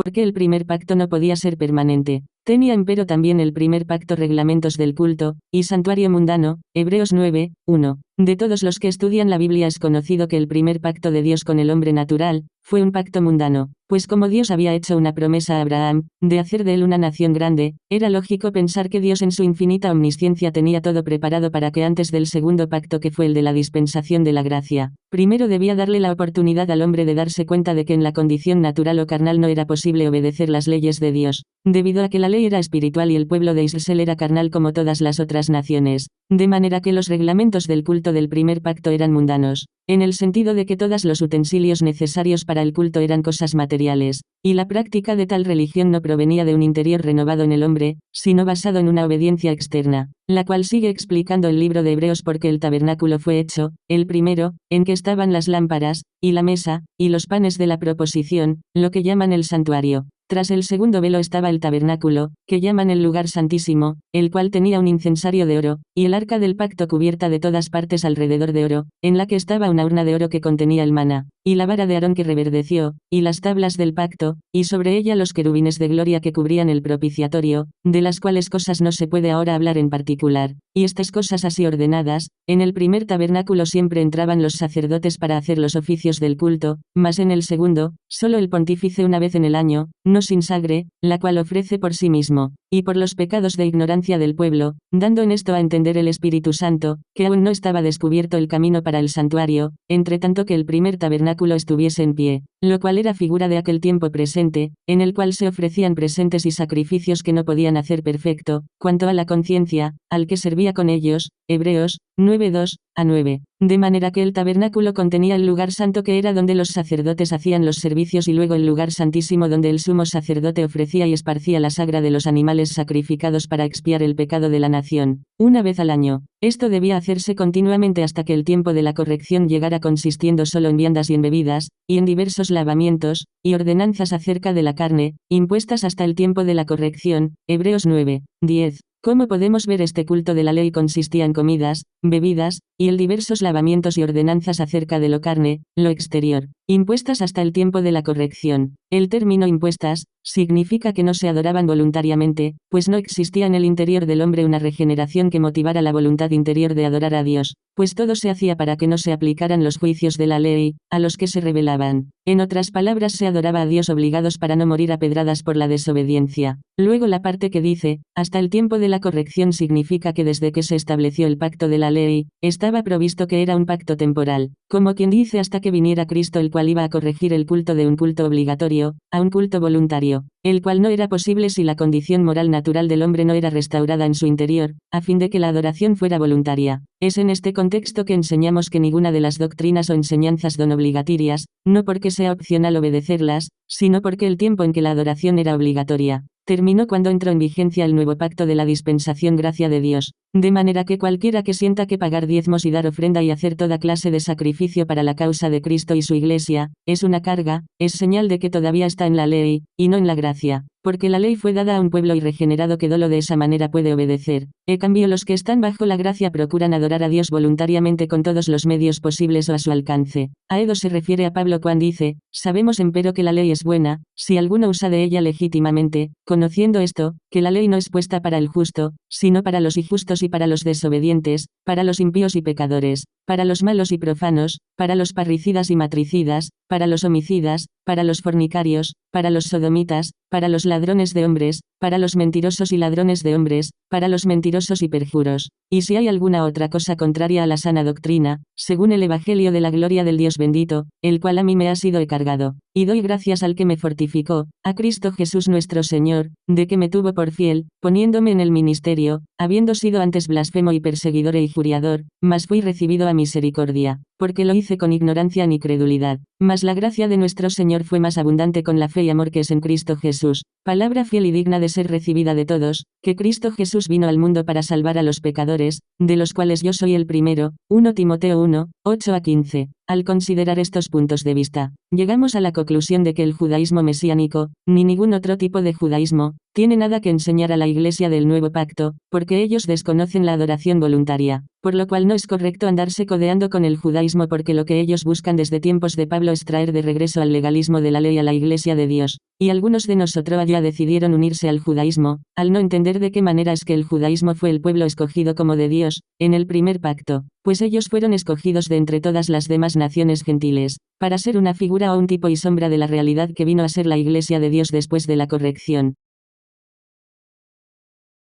Porque el primer pacto no podía ser permanente. Tenía empero también el primer pacto reglamentos del culto, y santuario mundano, Hebreos 9, 1. De todos los que estudian la Biblia es conocido que el primer pacto de Dios con el hombre natural, fue un pacto mundano, pues como Dios había hecho una promesa a Abraham, de hacer de él una nación grande, era lógico pensar que Dios en su infinita omnisciencia tenía todo preparado para que antes del segundo pacto que fue el de la dispensación de la gracia, primero debía darle la oportunidad al hombre de darse cuenta de que en la condición natural o carnal no era posible obedecer las leyes de Dios, debido a que la ley era espiritual y el pueblo de Israel era carnal como todas las otras naciones, de manera que los reglamentos del culto del primer pacto eran mundanos, en el sentido de que todos los utensilios necesarios para el culto eran cosas materiales, y la práctica de tal religión no provenía de un interior renovado en el hombre, sino basado en una obediencia externa, la cual sigue explicando el libro de Hebreos porque el tabernáculo fue hecho, el primero, en que estaban las lámparas, y la mesa, y los panes de la proposición, lo que llaman el santuario. Tras el segundo velo estaba el tabernáculo, que llaman el lugar santísimo, el cual tenía un incensario de oro, y el arca del pacto cubierta de todas partes alrededor de oro, en la que estaba una urna de oro que contenía el maná, y la vara de Aarón que reverdeció, y las tablas del pacto, y sobre ella los querubines de gloria que cubrían el propiciatorio, de las cuales cosas no se puede ahora hablar en particular, y estas cosas así ordenadas, en el primer tabernáculo siempre entraban los sacerdotes para hacer los oficios del culto, mas en el segundo, solo el pontífice una vez en el año, no sin sangre, la cual ofrece por sí mismo, y por los pecados de ignorancia del pueblo, dando en esto a entender el Espíritu Santo, que aún no estaba descubierto el camino para el santuario, entre tanto que el primer tabernáculo estuviese en pie, lo cual era figura de aquel tiempo presente, en el cual se ofrecían presentes y sacrificios que no podían hacer perfecto, cuanto a la conciencia, al que servía con ellos, Hebreos 9:2 a 9. De manera que el tabernáculo contenía el lugar santo que era donde los sacerdotes hacían los servicios y luego el lugar santísimo donde el sumo sacerdote ofrecía y esparcía la sangre de los animales sacrificados para expiar el pecado de la nación, una vez al año. Esto debía hacerse continuamente hasta que el tiempo de la corrección llegara consistiendo solo en viandas y en bebidas, y en diversos lavamientos, y ordenanzas acerca de la carne, impuestas hasta el tiempo de la corrección, Hebreos 9, 10. ¿Cómo podemos ver este culto de la ley consistía en comidas, bebidas, y el diversos lavamientos y ordenanzas acerca de lo carne, lo exterior, impuestas hasta el tiempo de la corrección? El término impuestas, significa que no se adoraban voluntariamente, pues no existía en el interior del hombre una regeneración que motivara la voluntad interior de adorar a Dios, pues todo se hacía para que no se aplicaran los juicios de la ley, a los que se rebelaban. En otras palabras se adoraba a Dios obligados para no morir a pedradas por la desobediencia. Luego la parte que dice, hasta el tiempo de la corrección significa que desde que se estableció el pacto de la ley, estaba provisto que era un pacto temporal, como quien dice hasta que viniera Cristo el cual iba a corregir el culto de un culto obligatorio, a un culto voluntario, el cual no era posible si la condición moral natural del hombre no era restaurada en su interior, a fin de que la adoración fuera voluntaria. Es en este contexto que enseñamos que ninguna de las doctrinas o enseñanzas son obligatorias, no porque sea opcional obedecerlas, sino porque el tiempo en que la adoración era obligatoria, terminó cuando entró en vigencia el nuevo pacto de la dispensación gracia de Dios, de manera que cualquiera que sienta que pagar diezmos y dar ofrenda y hacer toda clase de sacrificio para la causa de Cristo y su Iglesia, es una carga, es señal de que todavía está en la ley, y no en la gracia, porque la ley fue dada a un pueblo irregenerado que dolo de esa manera puede obedecer. En cambio los que están bajo la gracia procuran adorar a Dios voluntariamente con todos los medios posibles o a su alcance. A Edo se refiere a Pablo cuando dice, sabemos empero que la ley es buena, si alguno usa de ella legítimamente, conociendo esto, que la ley no es puesta para el justo, sino para los injustos y para los desobedientes, para los impíos y pecadores, para los malos y profanos, para los parricidas y matricidas, para los homicidas, para los fornicarios, para los sodomitas, para los ladrones de hombres, para los mentirosos y ladrones de hombres, para los mentirosos y perjuros. Y si hay alguna otra cosa contraria a la sana doctrina, según el Evangelio de la gloria del Dios bendito, el cual a mí me ha sido encargado, y doy gracias al que me fortificó, a Cristo Jesús nuestro Señor, de que me tuvo por fiel, poniéndome en el ministerio, habiendo sido antes blasfemo y perseguidor e injuriador, mas fui recibido a misericordia, porque lo hice con ignorancia ni credulidad. Mas la gracia de nuestro Señor fue más abundante con la fe y amor que es en Cristo Jesús, palabra fiel y digna de ser recibida de todos, que Cristo Jesús vino al mundo para salvar a los pecadores, de los cuales yo soy el primero. 1 Timoteo 1, 8 a 15. Al considerar estos puntos de vista, llegamos a la conclusión de que el judaísmo mesiánico, ni ningún otro tipo de judaísmo, tiene nada que enseñar a la Iglesia del Nuevo Pacto, porque ellos desconocen la adoración voluntaria, por lo cual no es correcto andarse codeando con el judaísmo porque lo que ellos buscan desde tiempos de Pablo es traer de regreso al legalismo de la ley a la Iglesia de Dios, y algunos de nosotros ya decidieron unirse al judaísmo, al no entender de qué manera es que el judaísmo fue el pueblo escogido como de Dios, en el primer pacto, pues ellos fueron escogidos de entre todas las demás naciones gentiles, para ser una figura o un tipo y sombra de la realidad que vino a ser la Iglesia de Dios después de la corrección.